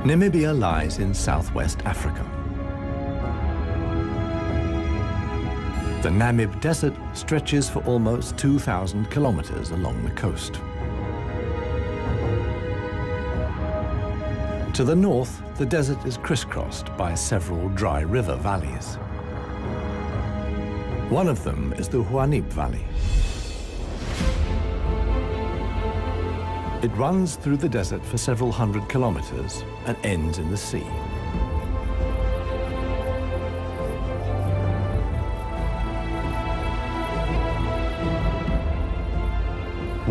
Namibia lies in southwest Africa. The Namib Desert stretches for almost 2,000 kilometers along the coast. To the north, the desert is crisscrossed by several dry river valleys. One of them is the Huanib Valley. It runs through the desert for several hundred kilometers and ends in the sea.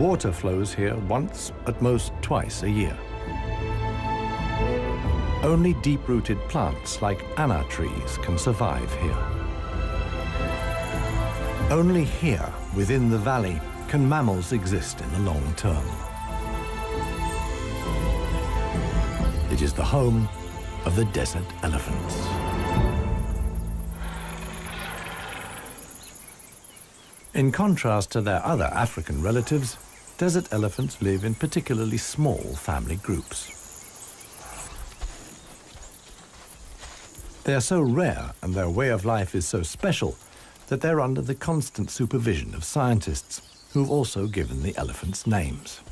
Water flows here once, at most twice a year. Only deep-rooted plants like anna trees can survive here. Only here, within the valley, can mammals exist in the long term. It is the home of the desert elephants. In contrast to their other African relatives, desert elephants live in particularly small family groups. They are so rare and their way of life is so special that they're under the constant supervision of scientists who've also given the elephants names.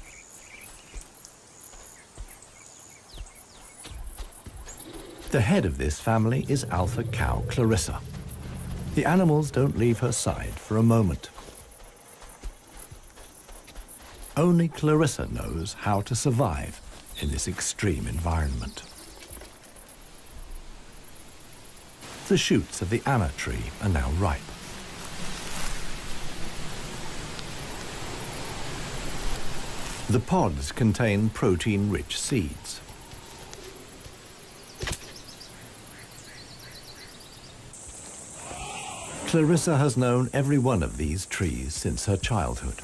The head of this family is alpha cow Clarissa. The animals don't leave her side for a moment. Only Clarissa knows how to survive in this extreme environment. The shoots of the anna tree are now ripe. The pods contain protein-rich seeds. Clarissa has known every one of these trees since her childhood.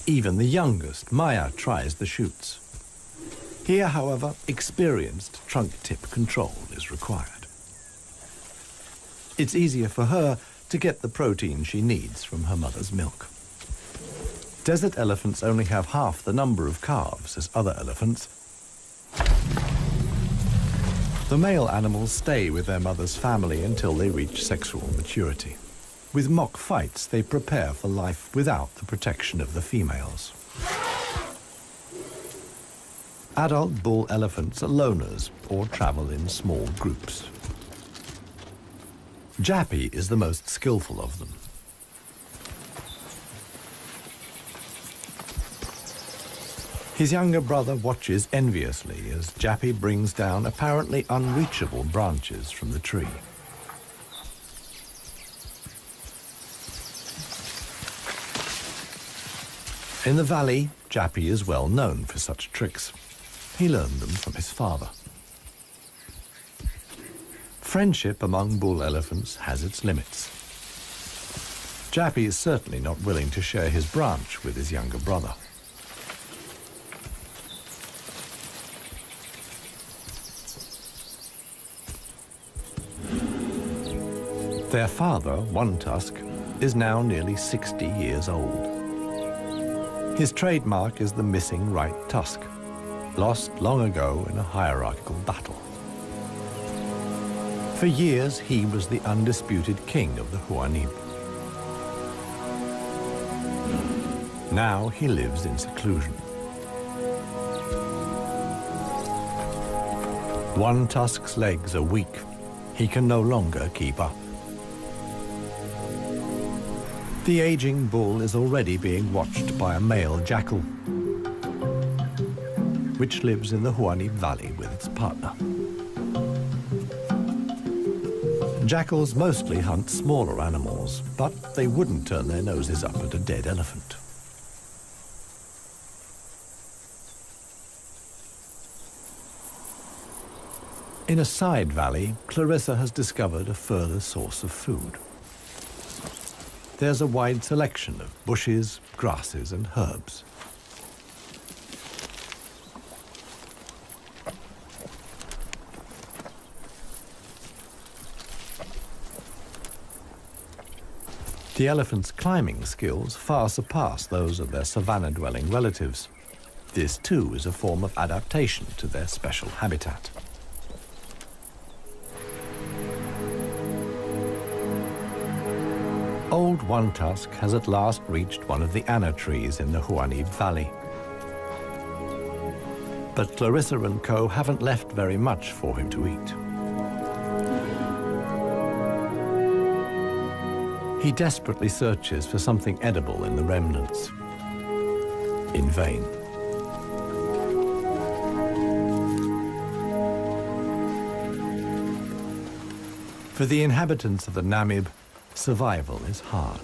Even the youngest, Maya, tries the shoots. Here, however, experienced trunk tip control is required. It's easier for her to get the protein she needs from her mother's milk. Desert elephants only have half the number of calves as other elephants. The male animals stay with their mother's family until they reach sexual maturity. With mock fights, they prepare for life without the protection of the females. Adult bull elephants are loners or travel in small groups. Jappy is the most skillful of them. His younger brother watches enviously as Jappy brings down apparently unreachable branches from the tree. In the valley, Jappy is well known for such tricks. He learned them from his father. Friendship among bull elephants has its limits. Jappy is certainly not willing to share his branch with his younger brother. Their father, One Tusk, is now nearly 60 years old. His trademark is the missing right tusk, lost long ago in a hierarchical battle. For years, he was the undisputed king of the Huanib. Now he lives in seclusion. One Tusk's legs are weak. He can no longer keep up. The aging bull is already being watched by a male jackal, which lives in the Huanib Valley with its partner. Jackals mostly hunt smaller animals, but they wouldn't turn their noses up at a dead elephant. In a side valley, Clarissa has discovered a further source of food. There's a wide selection of bushes, grasses, and herbs. The elephant's climbing skills far surpass those of their savanna-dwelling relatives. This too is a form of adaptation to their special habitat. Old One Tusk has at last reached one of the anna trees in the Huanib Valley. But Clarissa and co haven't left very much for him to eat. He desperately searches for something edible in the remnants. In vain. For the inhabitants of the Namib, survival is hard.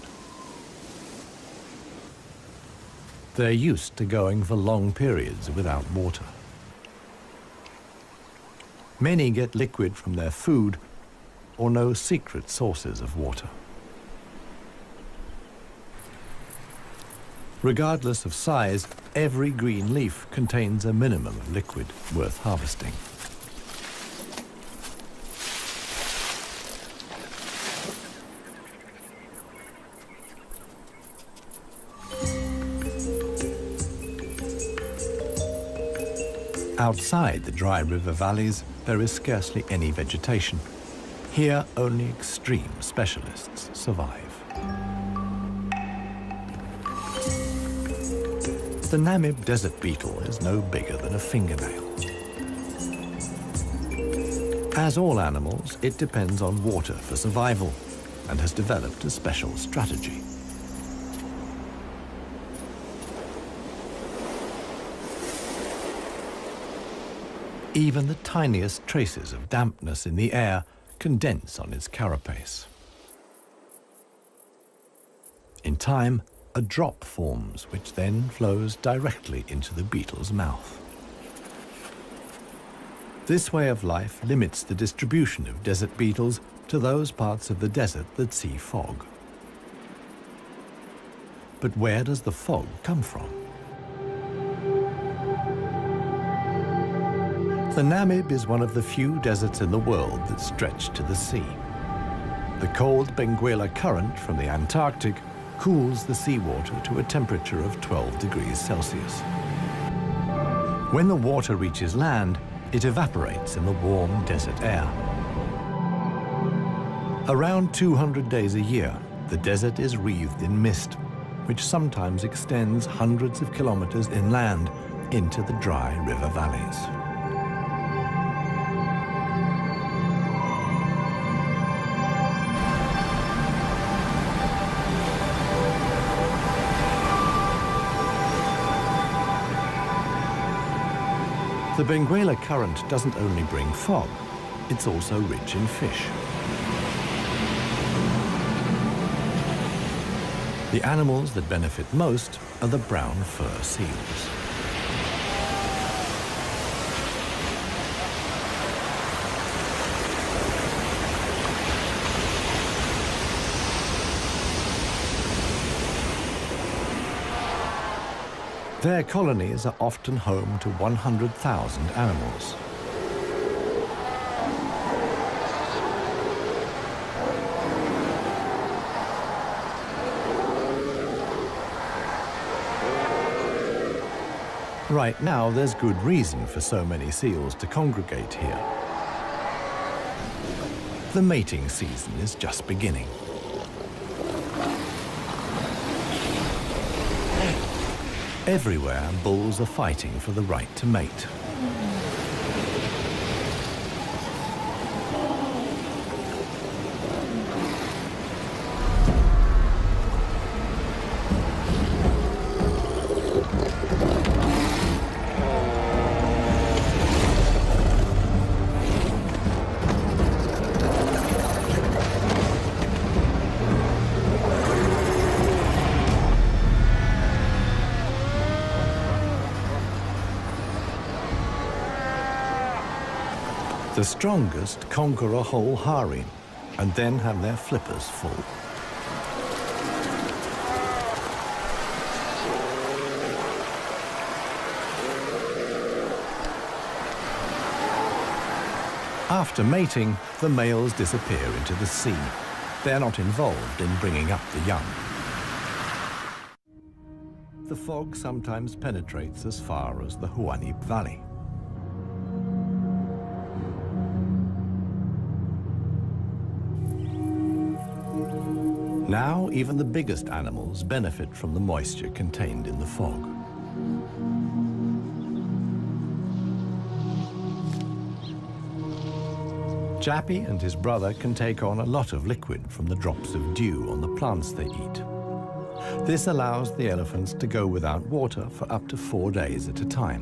They're used to going for long periods without water. Many get liquid from their food or know secret sources of water. Regardless of size, every green leaf contains a minimum of liquid worth harvesting. Outside the dry river valleys, there is scarcely any vegetation. Here, only extreme specialists survive. The Namib desert beetle is no bigger than a fingernail. As all animals, it depends on water for survival and has developed a special strategy. Even the tiniest traces of dampness in the air condense on its carapace. In time, a drop forms, which then flows directly into the beetle's mouth. This way of life limits the distribution of desert beetles to those parts of the desert that see fog. But where does the fog come from? The Namib is one of the few deserts in the world that stretch to the sea. The cold Benguela current from the Antarctic cools the seawater to a temperature of 12 degrees Celsius. When the water reaches land, it evaporates in the warm desert air. Around 200 days a year, the desert is wreathed in mist, which sometimes extends hundreds of kilometers inland into the dry river valleys. The Benguela current doesn't only bring fog, it's also rich in fish. The animals that benefit most are the brown fur seals. Their colonies are often home to 100,000 animals. Right now, there's good reason for so many seals to congregate here. The mating season is just beginning. Everywhere, bulls are fighting for the right to mate. The strongest conquer a whole harem and then have their flippers full. After mating, the males disappear into the sea. They're not involved in bringing up the young. The fog sometimes penetrates as far as the Huanim Valley. Now, even the biggest animals benefit from the moisture contained in the fog. Jappy and his brother can take on a lot of liquid from the drops of dew on the plants they eat. This allows the elephants to go without water for up to 4 days at a time.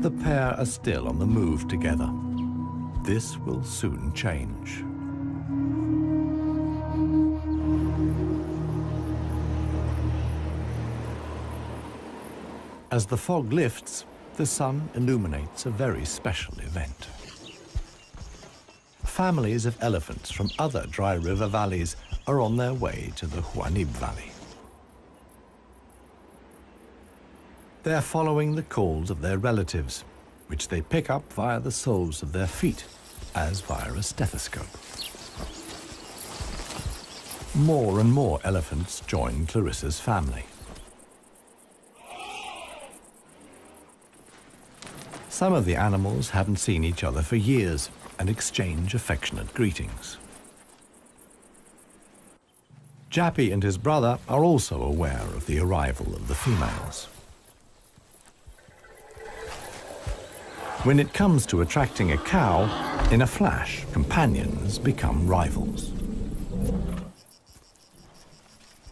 The pair are still on the move together. This will soon change. As the fog lifts, the sun illuminates a very special event. Families of elephants from other dry river valleys are on their way to the Huanim Valley. They're following the calls of their relatives, which they pick up via the soles of their feet, as via a stethoscope. More and more elephants join Clarissa's family. Some of the animals haven't seen each other for years and exchange affectionate greetings. Jappy and his brother are also aware of the arrival of the females. When it comes to attracting a cow, in a flash, companions become rivals.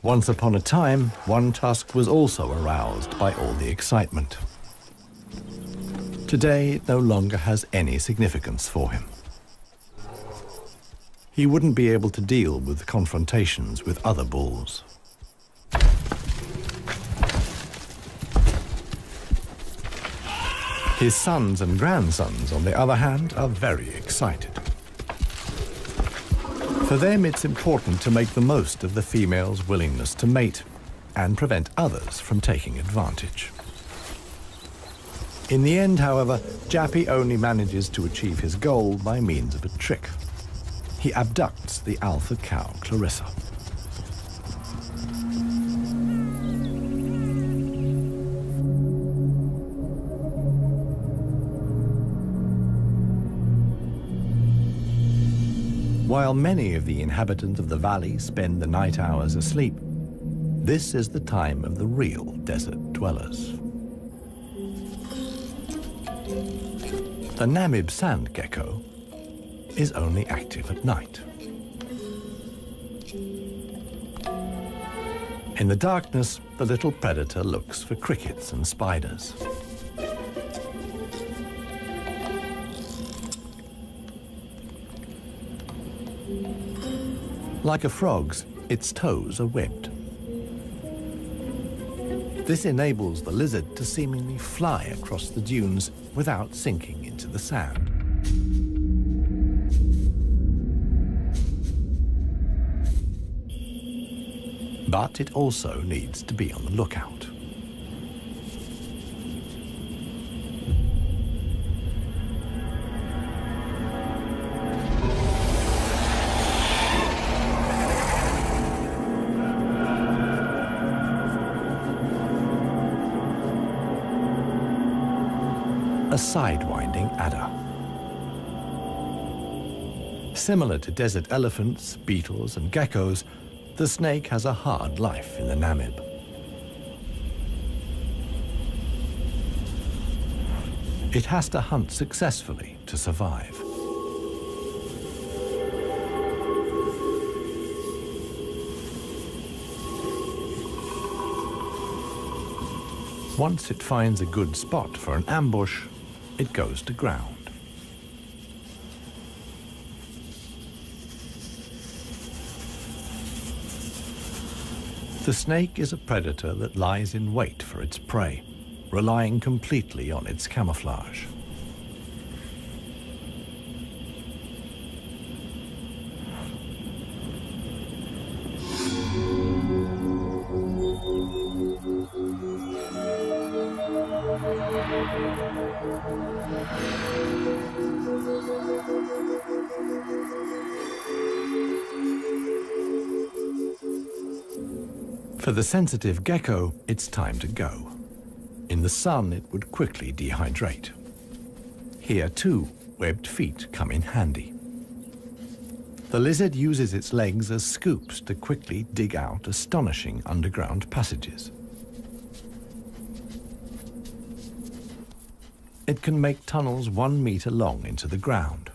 Once upon a time, one tusk was also aroused by all the excitement. Today, it no longer has any significance for him. He wouldn't be able to deal with confrontations with other bulls. His sons and grandsons, on the other hand, are very excited. For them, it's important to make the most of the female's willingness to mate and prevent others from taking advantage. In the end, however, Jappy only manages to achieve his goal by means of a trick. He abducts the alpha cow, Clarissa. While many of the inhabitants of the valley spend the night hours asleep, this is the time of the real desert dwellers. The Namib sand gecko is only active at night. In the darkness, the little predator looks for crickets and spiders. Like a frog's, its toes are webbed. This enables the lizard to seemingly fly across the dunes without sinking into the sand. But it also needs to be on the lookout. A sidewinding adder. Similar to desert elephants, beetles, and geckos, the snake has a hard life in the Namib. It has to hunt successfully to survive. Once it finds a good spot for an ambush, it goes to ground. The snake is a predator that lies in wait for its prey, relying completely on its camouflage. For the sensitive gecko, it's time to go. In the sun, it would quickly dehydrate. Here, too, webbed feet come in handy. The lizard uses its legs as scoops to quickly dig out astonishing underground passages. It can make tunnels 1 meter long into the ground.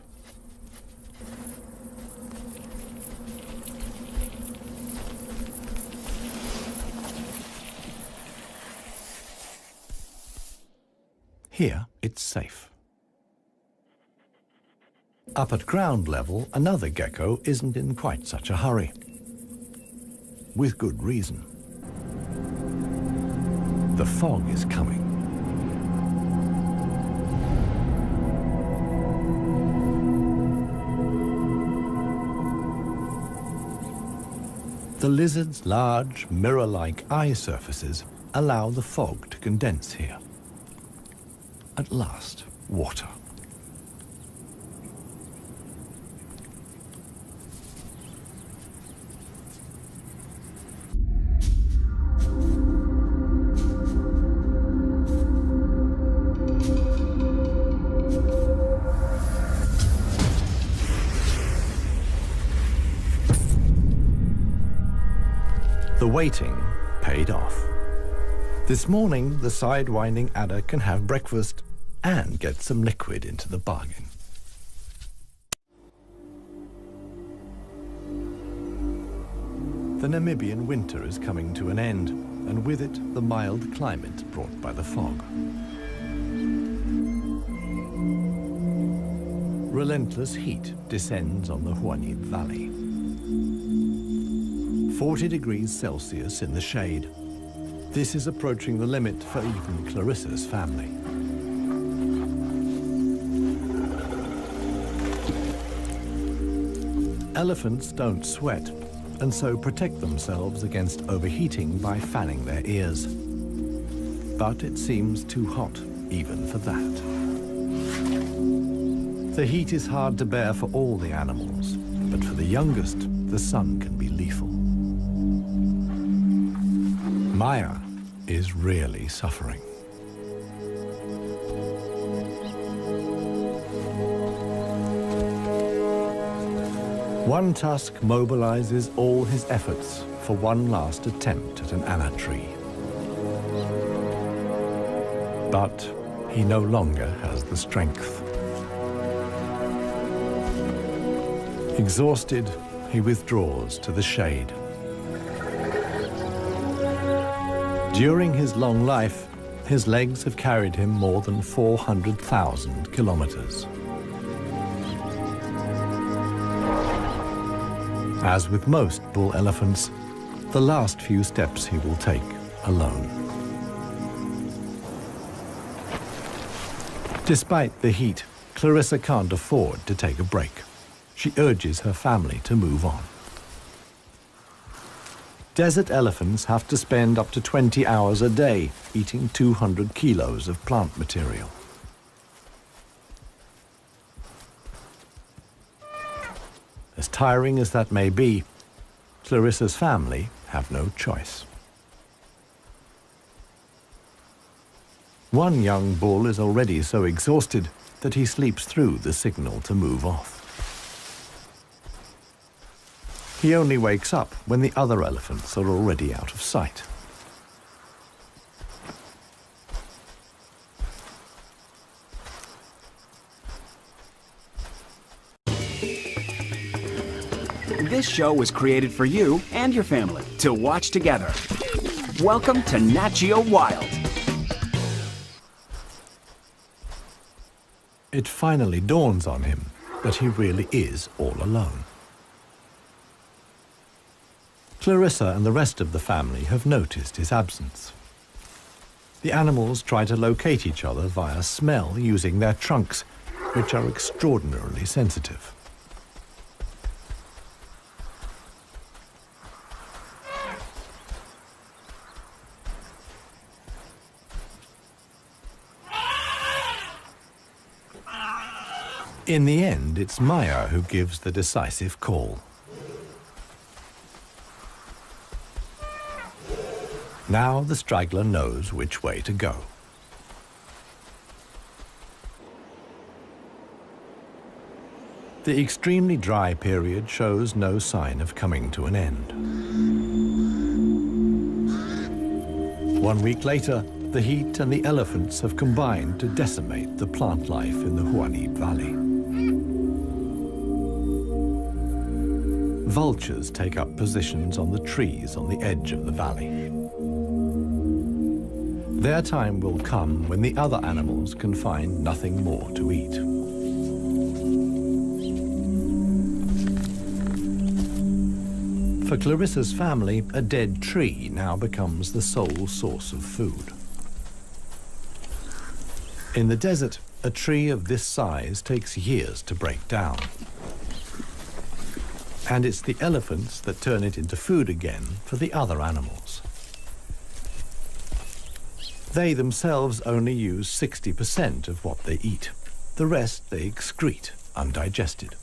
Here, it's safe. Up at ground level, another gecko isn't in quite such a hurry. With good reason. The fog is coming. The lizard's large, mirror-like eye surfaces allow the fog to condense here. At last, water. The waiting paid off. This morning, the sidewinding adder can have breakfast and get some liquid into the bargain. The Namibian winter is coming to an end, and with it, the mild climate brought by the fog. Relentless heat descends on the Huanid Valley. 40 degrees Celsius in the shade. This is approaching the limit for even Clarissa's family. Elephants don't sweat, and so protect themselves against overheating by fanning their ears. But it seems too hot, even for that. The heat is hard to bear for all the animals, but for the youngest, the sun can be lethal. Maya is really suffering. One tusk mobilizes all his efforts for one last attempt at an anna tree. But he no longer has the strength. Exhausted, he withdraws to the shade. During his long life, his legs have carried him more than 400,000 kilometers. As with most bull elephants, the last few steps he will take alone. Despite the heat, Clarissa can't afford to take a break. She urges her family to move on. Desert elephants have to spend up to 20 hours a day eating 200 kilos of plant material. As tiring as that may be, Clarissa's family have no choice. One young bull is already so exhausted that he sleeps through the signal to move off. He only wakes up when the other elephants are already out of sight. This show was created for you and your family to watch together. Welcome to Nat Geo Wild. It finally dawns on him that he really is all alone. Clarissa and the rest of the family have noticed his absence. The animals try to locate each other via smell using their trunks, which are extraordinarily sensitive. In the end, it's Maya who gives the decisive call. Now the straggler knows which way to go. The extremely dry period shows no sign of coming to an end. 1 week later, the heat and the elephants have combined to decimate the plant life in the Huanim Valley. Vultures take up positions on the trees on the edge of the valley. Their time will come when the other animals can find nothing more to eat. For Clarissa's family, a dead tree now becomes the sole source of food. In the desert, a tree of this size takes years to break down. And it's the elephants that turn it into food again for the other animals. They themselves only use 60% of what they eat. The rest they excrete undigested.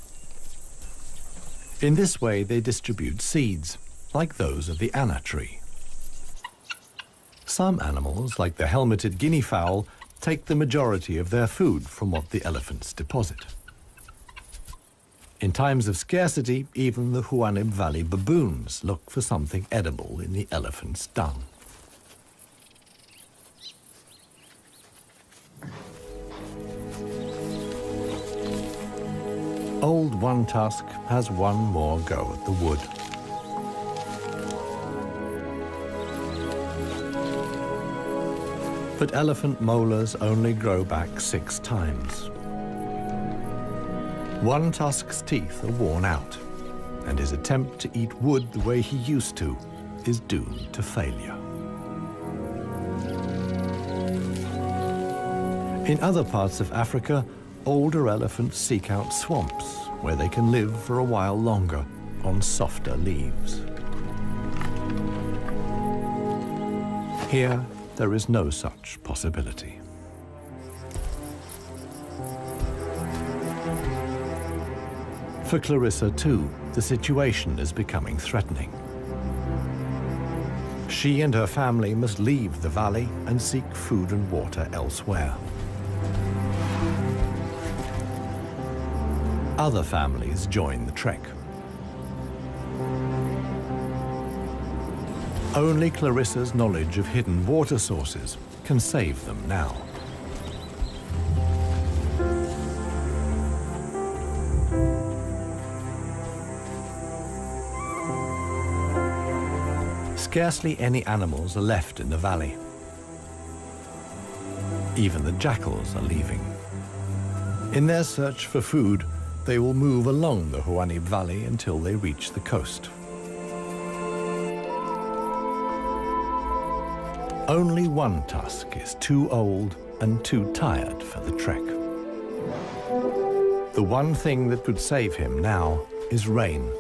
In this way, they distribute seeds, like those of the anna tree. Some animals, like the helmeted guinea fowl, take the majority of their food from what the elephants deposit. In times of scarcity, even the Huanim Valley baboons look for something edible in the elephant's dung. Old One Tusk has one more go at the wood. But elephant molars only grow back 6 times. One Tusk's teeth are worn out, and his attempt to eat wood the way he used to is doomed to failure. In other parts of Africa, older elephants seek out swamps where they can live for a while longer on softer leaves. Here, there is no such possibility. For Clarissa, too, the situation is becoming threatening. She and her family must leave the valley and seek food and water elsewhere. Other families join the trek. Only Clarissa's knowledge of hidden water sources can save them now. Scarcely any animals are left in the valley. Even the jackals are leaving. In their search for food, they will move along the Huanim Valley until they reach the coast. Only One Tusk is too old and too tired for the trek. The one thing that could save him now is rain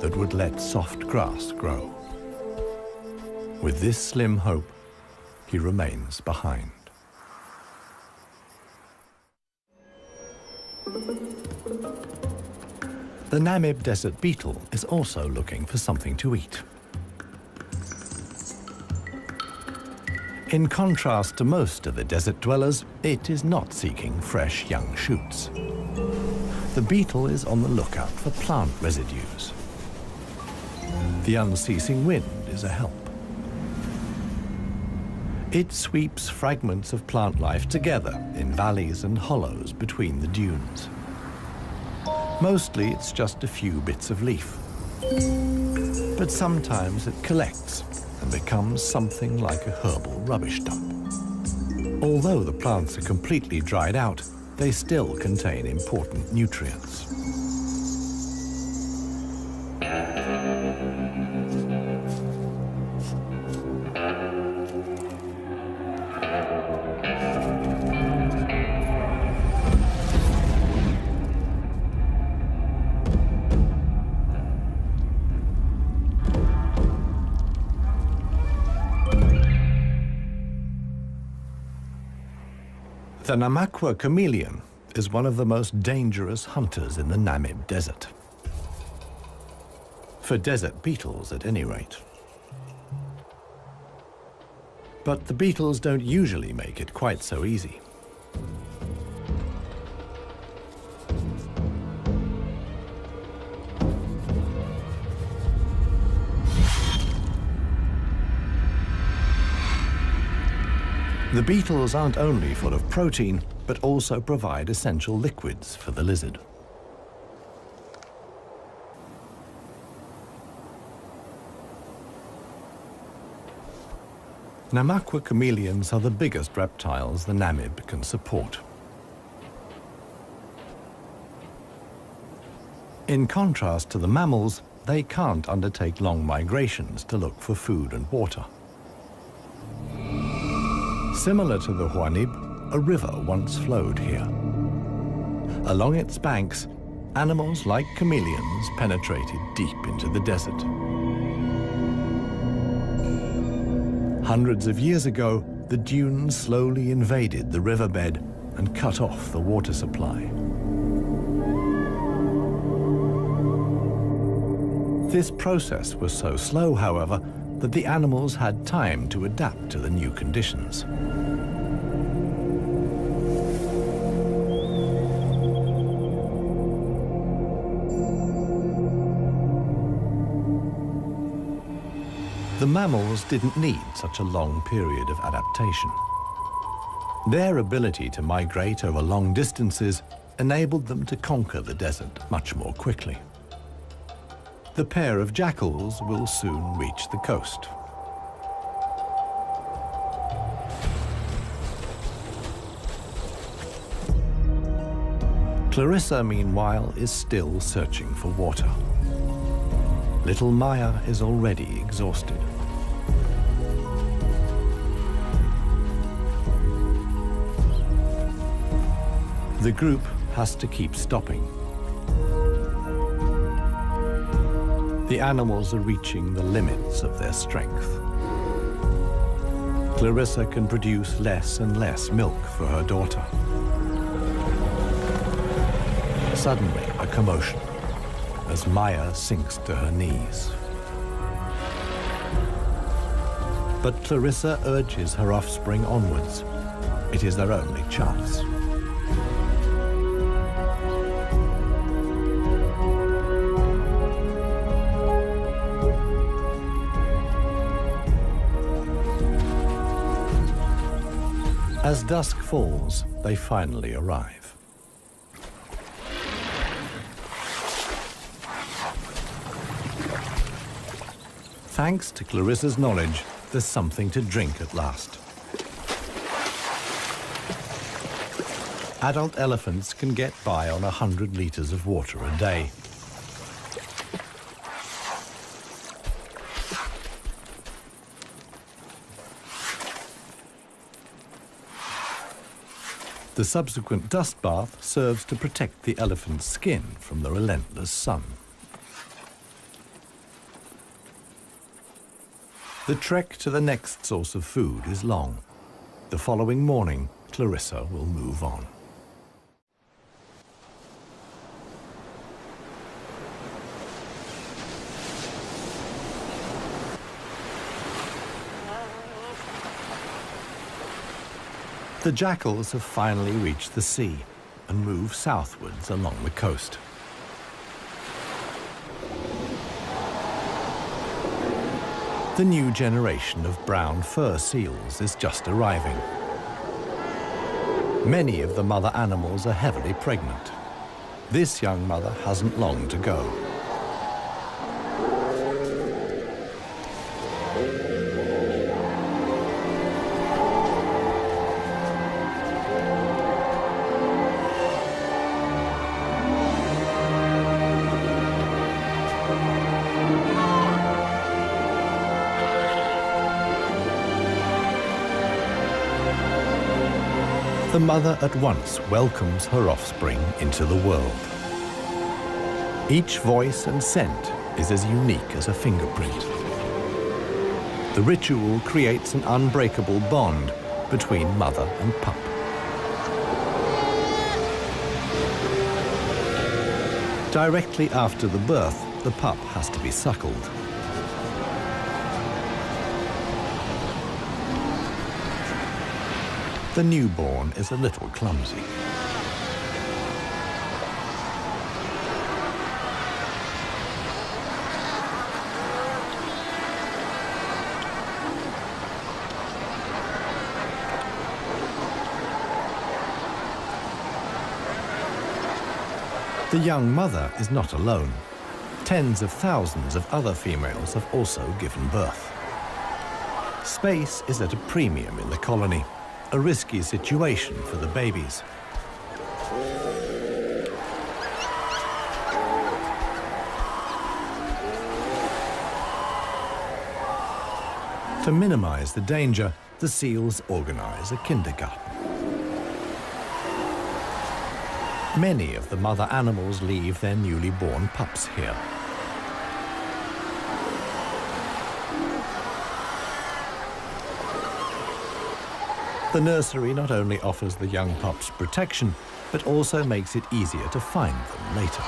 that would let soft grass grow. With this slim hope, he remains behind. The Namib desert beetle is also looking for something to eat. In contrast to most of the desert dwellers, it is not seeking fresh young shoots. The beetle is on the lookout for plant residues. The unceasing wind is a help. It sweeps fragments of plant life together in valleys and hollows between the dunes. Mostly it's just a few bits of leaf. But sometimes it collects and becomes something like a herbal rubbish dump. Although the plants are completely dried out, they still contain important nutrients. The Namakwa chameleon is one of the most dangerous hunters in the Namib desert. For desert beetles, at any rate. But the beetles don't usually make it quite so easy. The beetles aren't only full of protein, but also provide essential liquids for the lizard. Namaqua chameleons are the biggest reptiles the Namib can support. In contrast to the mammals, they can't undertake long migrations to look for food and water. Similar to the Huanib, a river once flowed here. Along its banks, animals like chameleons penetrated deep into the desert. Hundreds of years ago, the dunes slowly invaded the riverbed and cut off the water supply. This process was so slow, however, that the animals had time to adapt to the new conditions. The mammals didn't need such a long period of adaptation. Their ability to migrate over long distances enabled them to conquer the desert much more quickly. The pair of jackals will soon reach the coast. Clarissa, meanwhile, is still searching for water. Little Maya is already exhausted. The group has to keep stopping. The animals are reaching the limits of their strength. Clarissa can produce less and less milk for her daughter. Suddenly, a commotion as Maya sinks to her knees. But Clarissa urges her offspring onwards. It is their only chance. As dusk falls, they finally arrive. Thanks to Clarissa's knowledge, there's something to drink at last. Adult elephants can get by on 100 liters of water a day. The subsequent dust bath serves to protect the elephant's skin from the relentless sun. The trek to the next source of food is long. The following morning, Clarissa will move on. The jackals have finally reached the sea and move southwards along the coast. The new generation of brown fur seals is just arriving. Many of the mother animals are heavily pregnant. This young mother hasn't long to go. The mother at once welcomes her offspring into the world. Each voice and scent is as unique as a fingerprint. The ritual creates an unbreakable bond between mother and pup. Directly after the birth, the pup has to be suckled. The newborn is a little clumsy. The young mother is not alone. Tens of thousands of other females have also given birth. Space is at a premium in the colony, a risky situation for the babies. To minimize the danger, the seals organize a kindergarten. Many of the mother animals leave their newly born pups here. The nursery not only offers the young pups protection, but also makes it easier to find them later.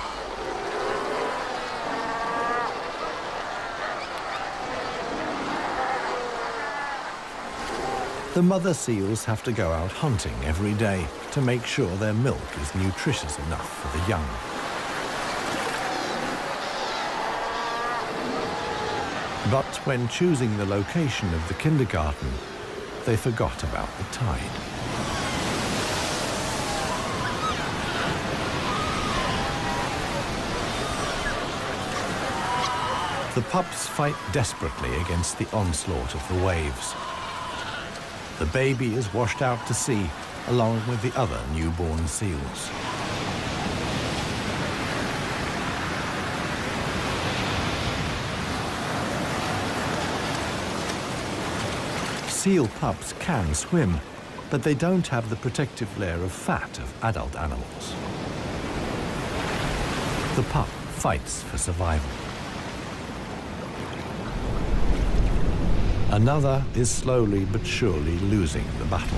The mother seals have to go out hunting every day to make sure their milk is nutritious enough for the young. But when choosing the location of the kindergarten, they forgot about the tide. The pups fight desperately against the onslaught of the waves. The baby is washed out to sea, along with the other newborn seals. Seal pups can swim, but they don't have the protective layer of fat of adult animals. The pup fights for survival. Another is slowly but surely losing the battle.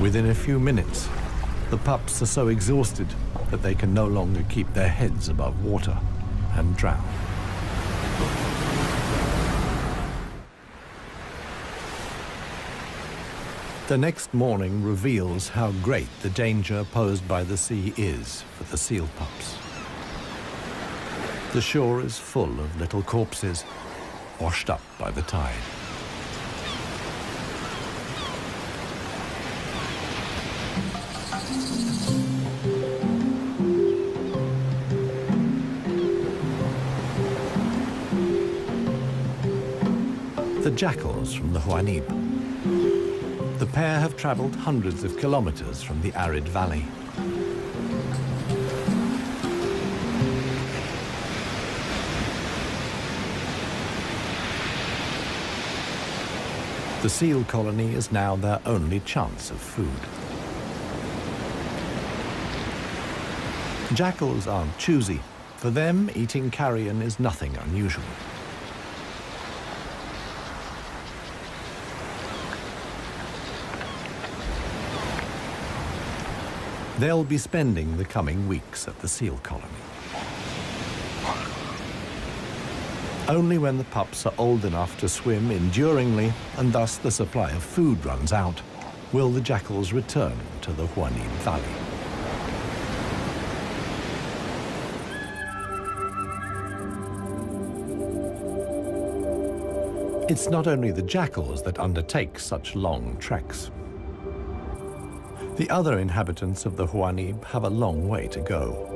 Within a few minutes, the pups are so exhausted that they can no longer keep their heads above water and drown. The next morning reveals how great the danger posed by the sea is for the seal pups. The shore is full of little corpses, washed up by the tide. The jackals from the Huanib. The pair have traveled hundreds of kilometers from the arid valley. The seal colony is now their only chance of food. Jackals aren't choosy. For them, eating carrion is nothing unusual. They'll be spending the coming weeks at the seal colony. Only when the pups are old enough to swim enduringly, and thus the supply of food runs out, will the jackals return to the Huanib Valley. It's not only the jackals that undertake such long treks. The other inhabitants of the Huanib have a long way to go.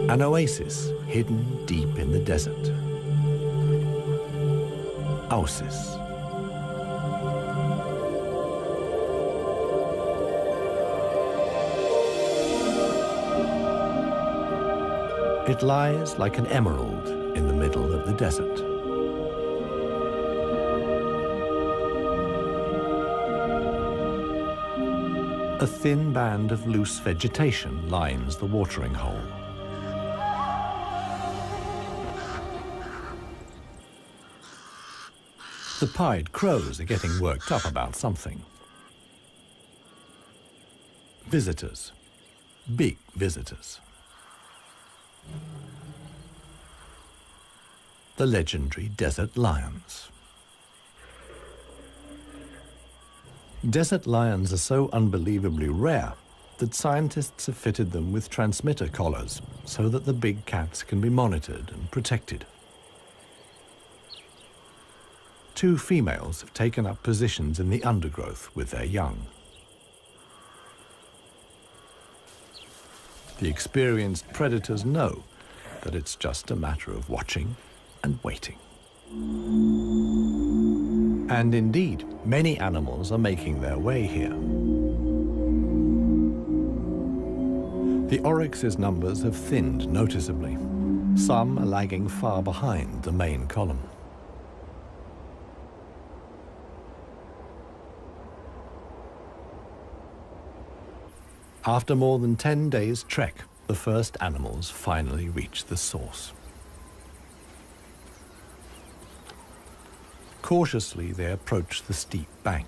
An oasis hidden deep in the desert. Oasis. It lies like an emerald in the middle of the desert. A thin band of loose vegetation lines the watering hole. The pied crows are getting worked up about something. Visitors. Big visitors. the legendary desert lions. Desert lions are so unbelievably rare that scientists have fitted them with transmitter collars so that the big cats can be monitored and protected. Two females have taken up positions in the undergrowth with their young. The experienced predators know that it's just a matter of watching and waiting. And indeed, many animals are making their way here. The oryx's numbers have thinned noticeably. Some are lagging far behind the main column. After more than 10 days' trek, the first animals finally reach the source. Cautiously, they approach the steep bank.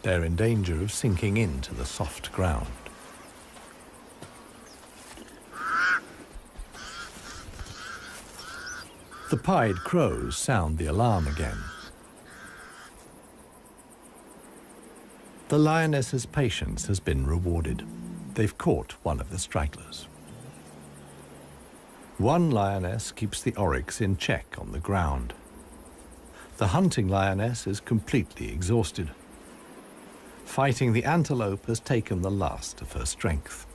They're in danger of sinking into the soft ground. The pied crows sound the alarm again. The lioness's patience has been rewarded. They've caught one of the stragglers. One lioness keeps the oryx in check on the ground. The hunting lioness is completely exhausted. Fighting the antelope has taken the last of her strength.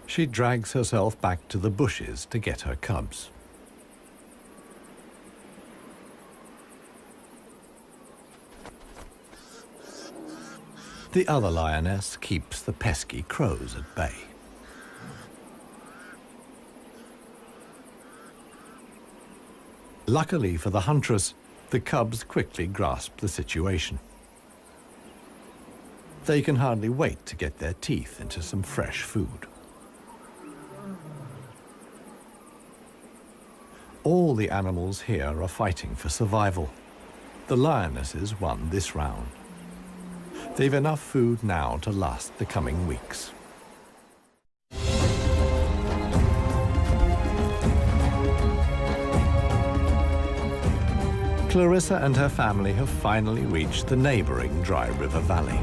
She drags herself back to the bushes to get her cubs. The other lioness keeps the pesky crows at bay. Luckily for the huntress, the cubs quickly grasp the situation. They can hardly wait to get their teeth into some fresh food. All the animals here are fighting for survival. The lionesses won this round. They've enough food now to last the coming weeks. Clarissa and her family have finally reached the neighboring Dry River Valley.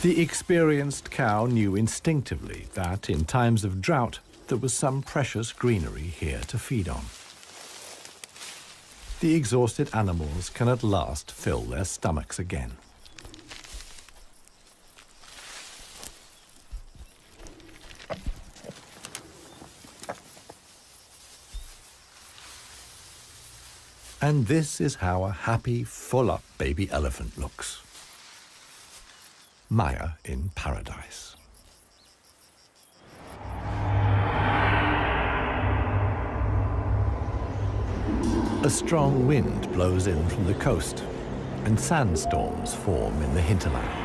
The experienced cow knew instinctively that in times of drought, there was some precious greenery here to feed on. The exhausted animals can at last fill their stomachs again. And this is how a happy, full-up baby elephant looks. Maya in paradise. A strong wind blows in from the coast, and sandstorms form in the hinterland.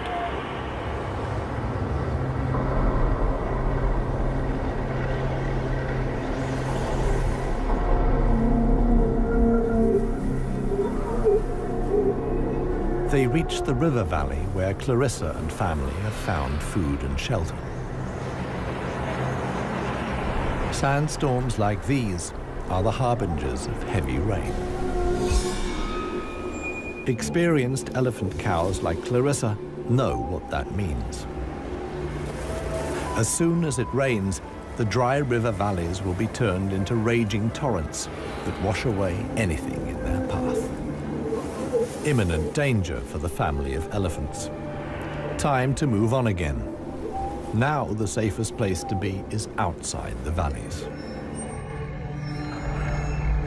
They reach the river valley where Clarissa and family have found food and shelter. Sandstorms like these are the harbingers of heavy rain. Experienced elephant cows like Clarissa know what that means. As soon as it rains, the dry river valleys will be turned into raging torrents that wash away anything in their path. Imminent danger for the family of elephants. Time to move on again. Now the safest place to be is outside the valleys.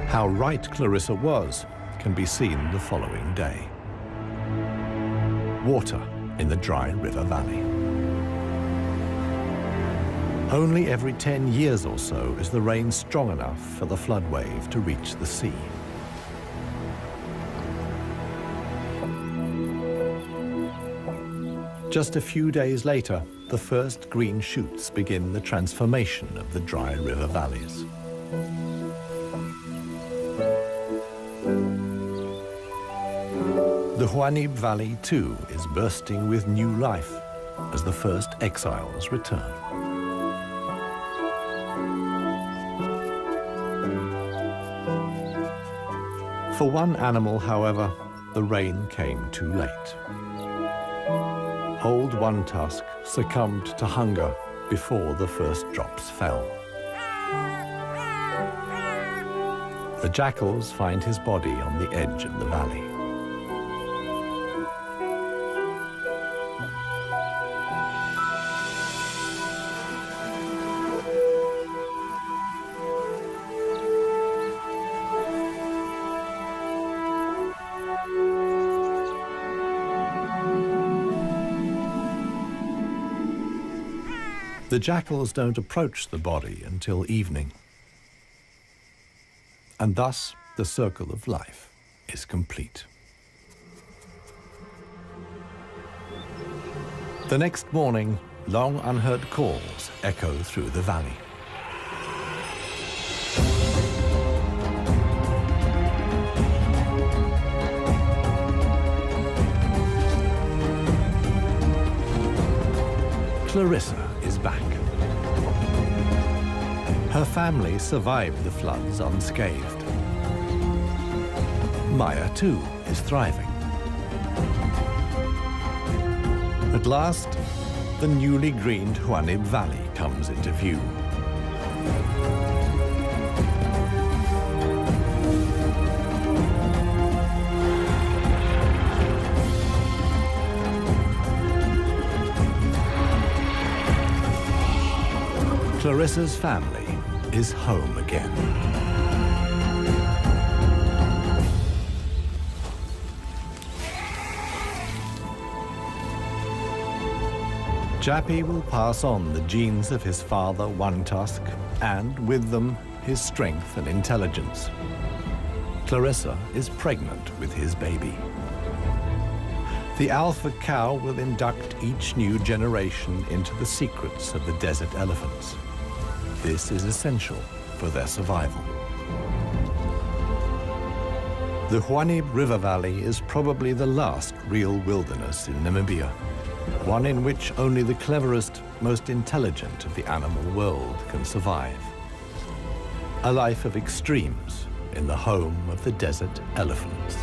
How right Clarissa was can be seen the following day. Water in the Dry River Valley. Only every 10 years or so is the rain strong enough for the flood wave to reach the sea. Just a few days later, the first green shoots begin the transformation of the dry river valleys. The Huanib Valley, too, is bursting with new life as the first exiles return. For one animal, however, the rain came too late. Old One Tusk succumbed to hunger before the first drops fell. The jackals find his body on the edge of the valley. The jackals don't approach the body until evening. And thus, the circle of life is complete. The next morning, long unheard calls echo through the valley. Clarissa is back. Her family survived the floods unscathed. Maya, too, is thriving. At last, the newly greened Huanib Valley comes into view. Clarissa's family is home again. Jappy will pass on the genes of his father, One Tusk, and with them, his strength and intelligence. Clarissa is pregnant with his baby. The alpha cow will induct each new generation into the secrets of the desert elephants. This is essential for their survival. The Huanib River Valley is probably the last real wilderness in Namibia, one in which only the cleverest, most intelligent of the animal world can survive. A life of extremes in the home of the desert elephants.